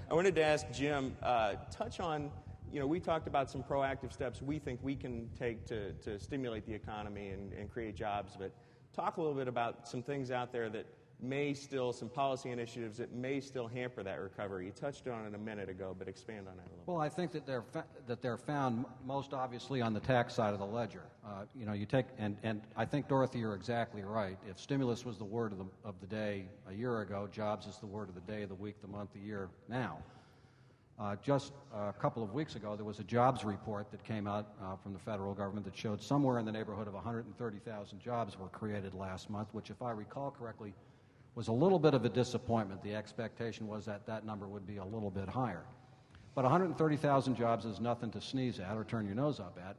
I wanted to ask Jim, touch on, we talked about some proactive steps we think we can take to stimulate the economy and create jobs, but talk a little bit about some things out there that may still, some policy initiatives that may still hamper that recovery. You touched on it a minute ago, but expand on that a little bit. Well, I think that they're found most obviously on the tax side of the ledger. You take, and I think, Dorothy, you're exactly right. If stimulus was the word of the day a year ago, jobs is the word of the day, the week, the month, the year now. Just a couple of weeks ago, there was a jobs report that came out from the federal government that showed somewhere in the neighborhood of 130,000 jobs were created last month, which, if I recall correctly, was a little bit of a disappointment. The expectation was that that number would be a little bit higher. But 130,000 jobs is nothing to sneeze at or turn your nose up at.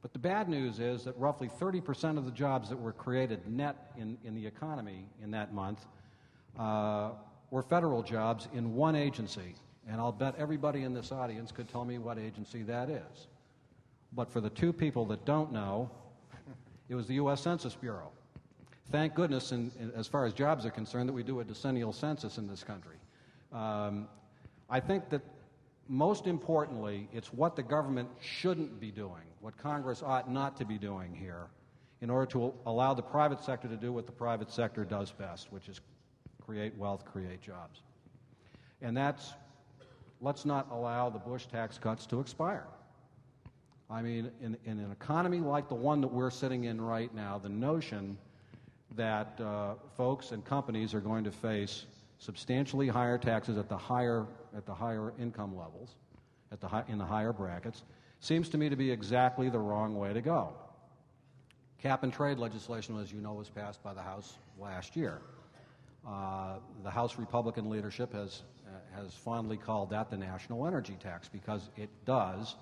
But the bad news is that roughly 30% of the jobs that were created net in the economy in that month were federal jobs in one agency. And I'll bet everybody in this audience could tell me what agency that is. But for the two people that don't know, it was the U.S. Census Bureau. Thank goodness, as far as jobs are concerned, that we do a decennial census in this country. I think that most importantly, it's what the government shouldn't be doing, what Congress ought not to be doing here, in order to allow the private sector to do what the private sector does best, which is create wealth, create jobs. And that's, let's not allow the Bush tax cuts to expire. I mean, in an economy like the one that we're sitting in right now, the notion that folks and companies are going to face substantially higher taxes at the higher income levels, in the higher brackets, seems to me to be exactly the wrong way to go. Cap and trade legislation, as you know, was passed by the House last year. The House Republican leadership has fondly called that the national energy tax because it does,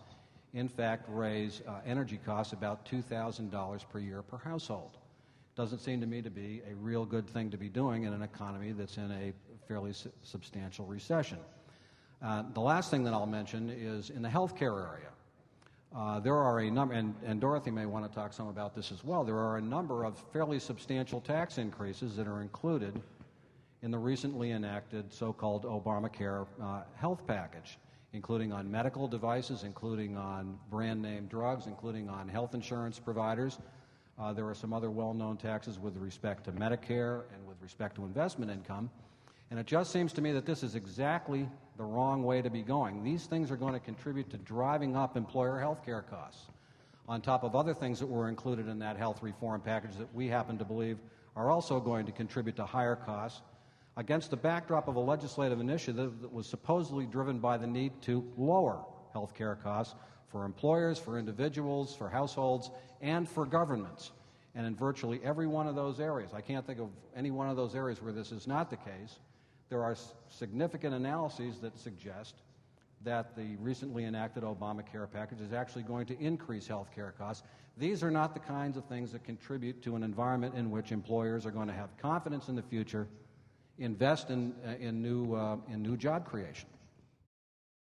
in fact, raise energy costs about $2,000 per year per household. Doesn't seem to me to be a real good thing to be doing in an economy that's in a fairly substantial recession. The last thing that I'll mention is in the healthcare area. There are a number, and Dorothy may want to talk some about this as well, there are a number of fairly substantial tax increases that are included in the recently enacted so-called Obamacare health package, including on medical devices, including on brand-name drugs, including on health insurance providers. There are some other well-known taxes with respect to Medicare and with respect to investment income. And it just seems to me that this is exactly the wrong way to be going. These things are going to contribute to driving up employer health care costs, on top of other things that were included in that health reform package that we happen to believe are also going to contribute to higher costs, against the backdrop of a legislative initiative that was supposedly driven by the need to lower health care costs for employers, for individuals, for households, and for governments. And in virtually every one of those areas, I can't think of any one of those areas where this is not the case, there are significant analyses that suggest that the recently enacted Obamacare package is actually going to increase health care costs. These are not the kinds of things that contribute to an environment in which employers are going to have confidence in the future, invest in new job creation.